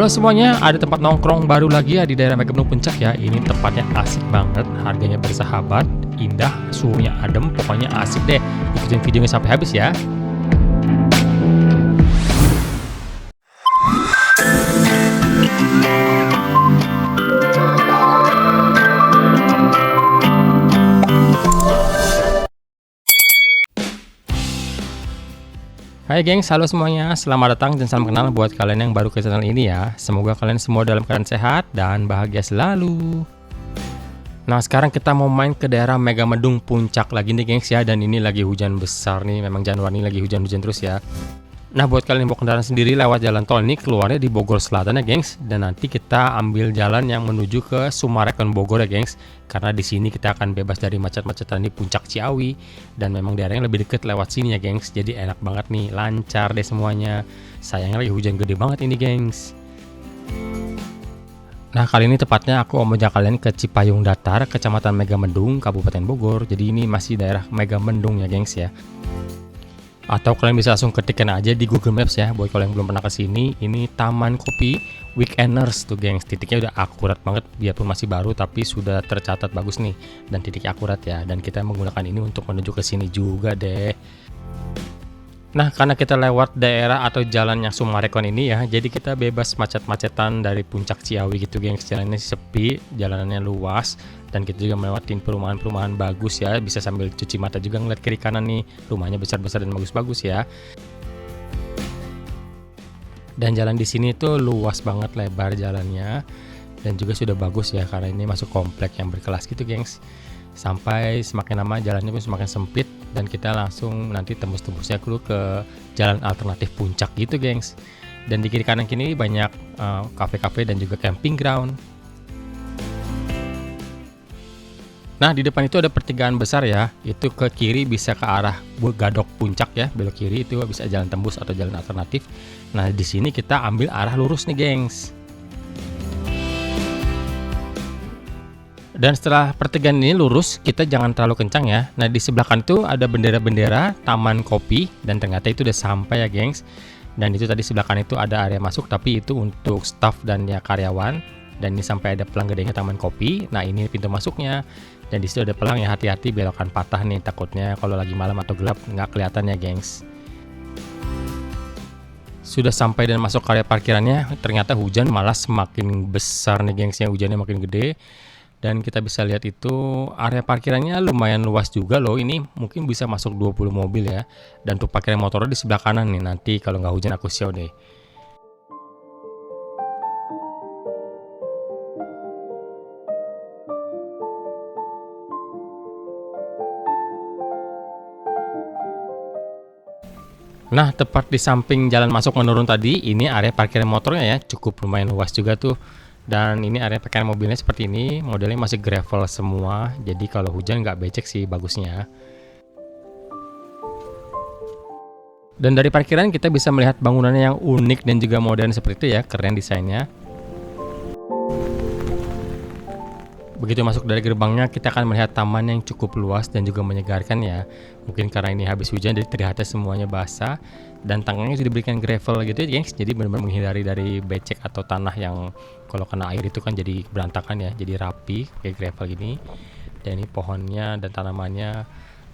Halo semuanya, ada tempat nongkrong baru lagi ya di daerah Megamendung Puncak ya. Ini tempatnya asik banget, harganya bersahabat, indah, suhunya adem, pokoknya asik deh. Ikutin videonya sampai habis ya. Hai gengs, halo semuanya, selamat datang dan salam kenal buat kalian yang baru ke channel ini ya. Semoga kalian semua dalam keadaan sehat dan bahagia selalu. Nah sekarang kita mau main ke daerah Megamendung Puncak lagi nih gengs ya. Dan ini lagi hujan besar nih, memang Januari lagi hujan-hujan terus ya. Nah buat kalian yang bawa kendaraan sendiri lewat jalan tol ini keluarnya di Bogor Selatan ya gengs. Dan nanti kita ambil jalan yang menuju ke Sumarekon Bogor ya gengs. Karena di sini kita akan bebas dari macet-macetan di Puncak Ciawi. Dan memang daerahnya lebih deket lewat sini ya gengs. Jadi enak banget nih, lancar deh semuanya. Sayangnya lagi hujan gede banget ini gengs. Nah kali ini tepatnya aku mau mengajak kalian ke Cipayung Datar, Kecamatan Megamendung, Kabupaten Bogor. Jadi ini masih daerah Megamendung ya gengs ya. Atau kalian bisa langsung ketikkan aja di Google Maps ya. Buat kalian yang belum pernah kesini, ini Taman Kopi Weekenders tuh gengs. Titiknya udah akurat banget, biarpun masih baru tapi sudah tercatat bagus nih. Dan titiknya akurat ya. Dan kita menggunakan ini untuk menuju ke sini juga deh. Nah karena kita lewat daerah atau jalan yang Sumarekon ini ya, jadi kita bebas macet-macetan dari Puncak Ciawi gitu gengs. Jalannya sepi, jalanannya luas, dan kita juga melewatin perumahan-perumahan bagus ya. Bisa sambil cuci mata juga ngeliat kiri kanan nih, rumahnya besar-besar dan bagus-bagus ya. Dan jalan di sini tuh luas banget, lebar jalannya, dan juga sudah bagus ya karena ini masuk komplek yang berkelas gitu gengs. Sampai semakin lama jalannya pun semakin sempit dan kita langsung nanti tembus-tembusnya dulu ke jalan alternatif puncak gitu gengs. Dan di kiri kanan kini banyak kafe-kafe dan juga camping ground. Nah di depan itu ada pertigaan besar ya, itu ke kiri bisa ke arah Gadok Puncak ya, belok kiri itu bisa jalan tembus atau jalan alternatif. Nah di sini kita ambil arah lurus nih gengs. Dan setelah pertigaan ini lurus, kita jangan terlalu kencang ya. Nah di sebelah kanan itu ada bendera-bendera Taman Kopi dan ternyata itu udah sampai ya gengs. Dan itu tadi sebelah kanan itu ada area masuk tapi itu untuk staff dan ya karyawan. Dan ini sampai ada pelang gedenya Taman Kopi. Nah ini pintu masuknya. Dan di situ ada pelang ya, hati-hati belokan patah nih, takutnya kalau lagi malam atau gelap nggak kelihatan ya gengs. Sudah sampai dan masuk area parkirannya, ternyata hujan malah semakin besar nih gengs ya, hujannya makin gede. Dan kita bisa lihat itu area parkirannya lumayan luas juga loh. Ini mungkin bisa masuk 20 mobil ya. Dan untuk parkiran motornya di sebelah kanan nih. Nanti kalau nggak hujan aku show deh. Nah tepat di samping jalan masuk menurun tadi, ini area parkiran motornya ya. Cukup lumayan luas juga tuh. Dan ini area parkiran mobilnya seperti ini, modelnya masih gravel semua, jadi kalau hujan nggak becek sih bagusnya. Dan dari parkiran kita bisa melihat bangunannya yang unik dan juga modern seperti itu ya, keren desainnya. Begitu masuk dari gerbangnya kita akan melihat taman yang cukup luas dan juga menyegarkan ya. Mungkin karena ini habis hujan jadi terlihatnya semuanya basah. Dan tangganya sudah diberikan gravel gitu ya gengs. Jadi benar-benar menghindari dari becek atau tanah yang kalau kena air itu kan jadi berantakan ya. Jadi rapi kayak gravel gini. Dan ini pohonnya dan tanamannya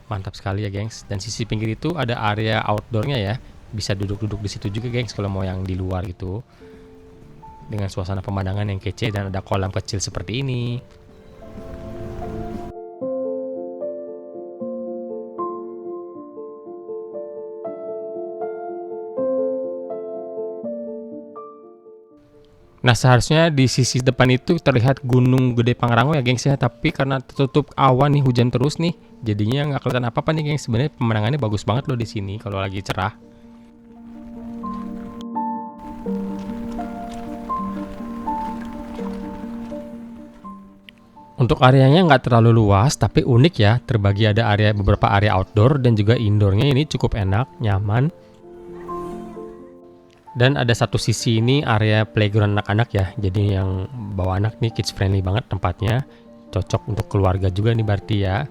mantap sekali ya gengs. Dan sisi pinggir itu ada area outdoornya ya. Bisa duduk-duduk di situ juga gengs kalau mau yang di luar gitu. Dengan suasana pemandangan yang kece dan ada kolam kecil seperti ini. Nah seharusnya di sisi depan itu terlihat Gunung Gede Pangrango ya gengs ya, tapi karena tertutup awan nih, hujan terus nih, jadinya nggak kelihatan apa-apa nih gengs. Sebenarnya pemandangannya bagus banget loh di sini kalau lagi cerah. Untuk areanya nggak terlalu luas tapi unik ya, terbagi ada beberapa area outdoor dan juga indoornya ini cukup enak, nyaman. Dan ada satu sisi ini area playground anak-anak ya. Jadi yang bawa anak nih kids friendly banget tempatnya. Cocok untuk keluarga juga nih berarti ya.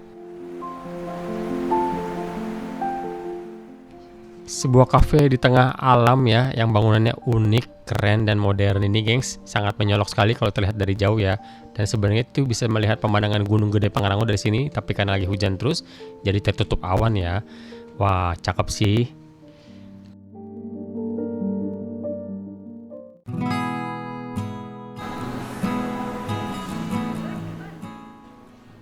Sebuah kafe di tengah alam ya, yang bangunannya unik keren dan modern ini, gengs. Sangat menyolok sekali kalau terlihat dari jauh ya. Dan sebenarnya itu bisa melihat pemandangan Gunung Gede Pangrango dari sini, tapi karena lagi hujan terus, jadi tertutup awan ya. Wah, cakep sih.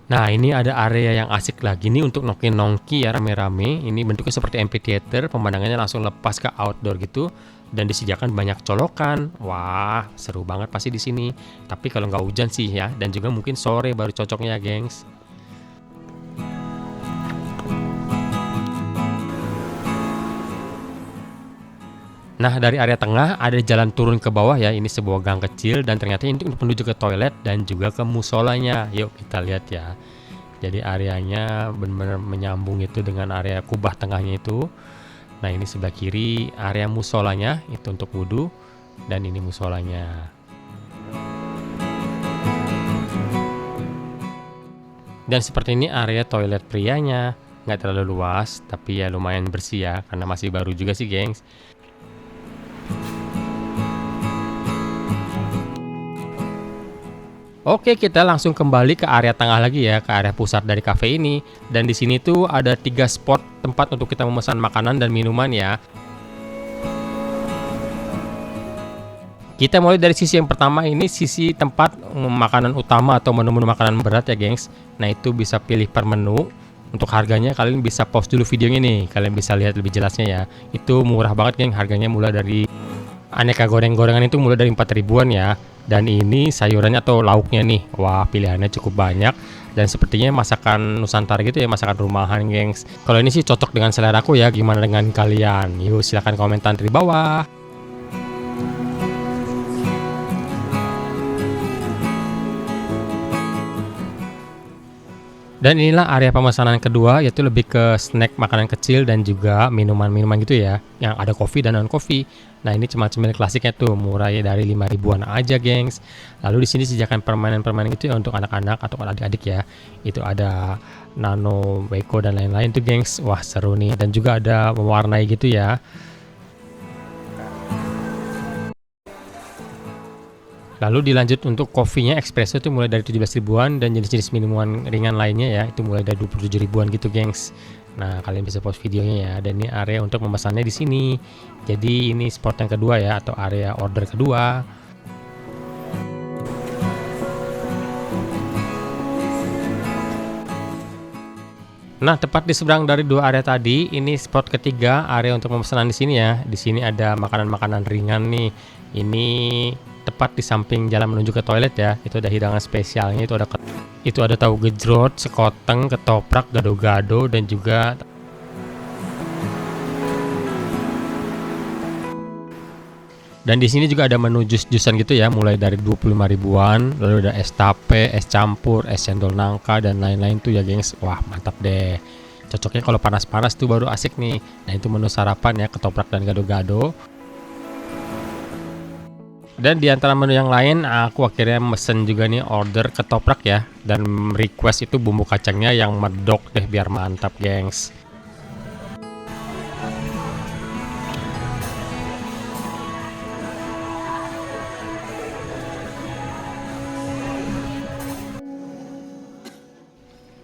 Nah, ini ada area yang asik lagi nih untuk nongki ya, rame-rame. Ini bentuknya seperti amphitheater, pemandangannya langsung lepas ke outdoor gitu, dan disediakan banyak colokan. Wah, seru banget pasti di sini. Tapi kalau nggak hujan sih ya, dan juga mungkin sore baru cocoknya, gengs. Nah, dari area tengah ada jalan turun ke bawah ya. Ini sebuah gang kecil dan ternyata ini untuk menuju ke toilet dan juga ke musolanya. Yuk kita lihat ya. Jadi areanya benar-benar menyambung itu dengan area kubah tengahnya itu. Nah, ini sebelah kiri area musolanya itu untuk wudhu, dan ini musolanya. Dan seperti ini area toilet prianya. Nggak terlalu luas, tapi ya lumayan bersih ya, karena masih baru juga sih, gengs. Oke, kita langsung kembali ke area tengah lagi ya, ke area pusat dari cafe ini. Dan di sini tuh ada 3 spot tempat untuk kita memesan makanan dan minuman ya. Kita mulai dari sisi yang pertama, ini sisi tempat makanan utama atau menu-menu makanan berat ya, gengs. Nah, itu bisa pilih per menu. Untuk harganya kalian bisa pause dulu videonya nih, kalian bisa lihat lebih jelasnya ya. Itu murah banget, geng. Harganya mulai dari aneka goreng-gorengan itu mulai dari 4 ribuan ya. Dan ini sayurannya atau lauknya nih, wah pilihannya cukup banyak. Dan sepertinya masakan Nusantara gitu ya, masakan rumahan, gengs. Kalau ini sih cocok dengan selera aku ya, gimana dengan kalian? Yuk silahkan komentar di bawah. Dan inilah area pemesanan kedua, yaitu lebih ke snack makanan kecil dan juga minuman-minuman gitu ya, yang ada kopi dan non kopi. Nah, ini cemilan klasiknya tuh, murah ya, dari 5 ribuan aja, gengs. Lalu di sini disediakan permainan-permainan gitu ya untuk anak-anak atau adik-adik ya. Itu ada nano, beko dan lain-lain tuh, gengs. Wah, seru nih, dan juga ada mewarnai gitu ya. Lalu dilanjut untuk kopinya espresso itu mulai dari 17 ribuan, dan jenis-jenis minuman ringan lainnya ya itu mulai dari 27 ribuan gitu, gengs. Nah, kalian bisa pause videonya ya, dan ini area untuk memesannya di sini. Jadi ini spot yang kedua ya, atau area order kedua. Nah, tepat di seberang dari dua area tadi, ini spot ketiga area untuk pemesanan di sini ya. Di sini ada makanan-makanan ringan nih. Ini tepat di samping jalan menuju ke toilet ya. Itu ada hidangan spesialnya, itu ada tahu gejrot, sekoteng, ketoprak, gado-gado, dan juga dan di sini juga ada menu jus-jusan gitu ya, mulai dari 25 ribuan, lalu ada es tape, es campur, es cendol nangka, dan lain-lain tuh ya, gengs. Wah, mantap deh. Cocoknya kalau panas-panas tuh baru asik nih. Nah, itu menu sarapan ya, ketoprak dan gado-gado. Dan di antara menu yang lain, aku akhirnya mesen juga nih order ketoprak ya, dan request itu bumbu kacangnya yang medok deh biar mantap, gengs.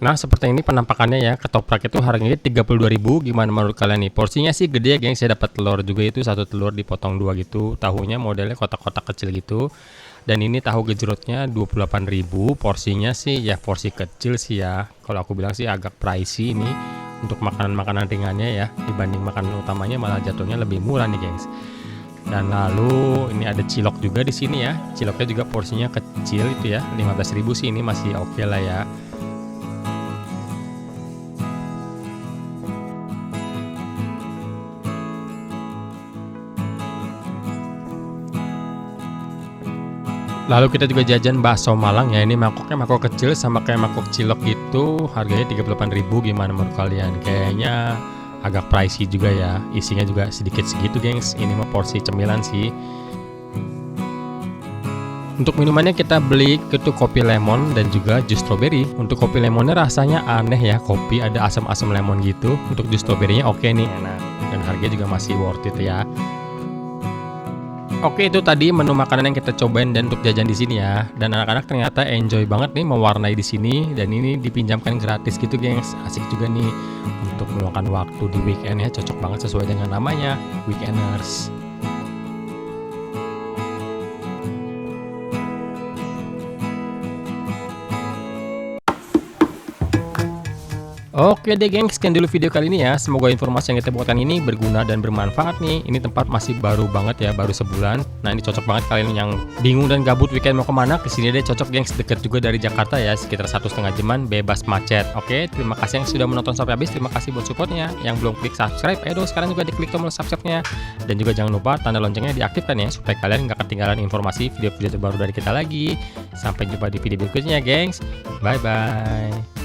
Nah, seperti ini penampakannya ya. Ketoprak itu harganya 32.000. Gimana menurut kalian nih? Porsinya sih gede ya, geng. Saya dapat telur juga, itu satu telur dipotong dua gitu. Tahunya modelnya kotak-kotak kecil gitu. Dan ini tahu gejrotnya 28.000. Porsinya sih ya porsi kecil sih ya. Kalau aku bilang sih agak pricey ini untuk makanan-makanan ringannya ya. Dibanding makanan utamanya malah jatuhnya lebih murah nih, gengs. Dan lalu ini ada cilok juga di sini ya. Ciloknya juga porsinya kecil itu ya. 15.000 sih, ini masih oke lah ya. Lalu kita juga jajan bakso Malang ya. Ini mangkoknya mangkok kecil sama kayak mangkok cilok gitu. Harganya 38.000. Gimana menurut kalian? Kayaknya agak pricey juga ya. Isinya juga sedikit segitu, gengs. Ini mah porsi cemilan sih. Untuk minumannya kita beli itu kopi lemon dan juga jus strawberry. Untuk kopi lemonnya rasanya aneh ya. Kopi ada asam-asam lemon gitu. Untuk jus strawberry-nya oke nih, enak. Dan harganya juga masih worth it ya. Oke, itu tadi menu makanan yang kita cobain dan untuk jajan di sini ya. Dan anak-anak ternyata enjoy banget nih mewarnai di sini dan ini dipinjamkan gratis gitu, gengs. Asik juga nih untuk meluangkan waktu di weekend ya, cocok banget sesuai dengan namanya, Weekenders. Oke deh gengs, sekian dulu video kali ini ya. Semoga informasi yang kita buatkan ini berguna dan bermanfaat nih. Ini tempat masih baru banget ya, baru sebulan. Nah ini cocok banget kalian yang bingung dan gabut weekend mau kemana. Kesini deh cocok gengs, deket juga dari Jakarta ya, sekitar 1,5 jaman bebas macet. Oke, terima kasih yang sudah menonton sampai habis. Terima kasih buat supportnya. Yang belum klik subscribe, ayo dong sekarang juga diklik tombol subscribe-nya. Dan juga jangan lupa tanda loncengnya diaktifkan ya, supaya kalian nggak ketinggalan informasi video-video terbaru dari kita lagi. Sampai jumpa di video berikutnya gengs. Bye bye.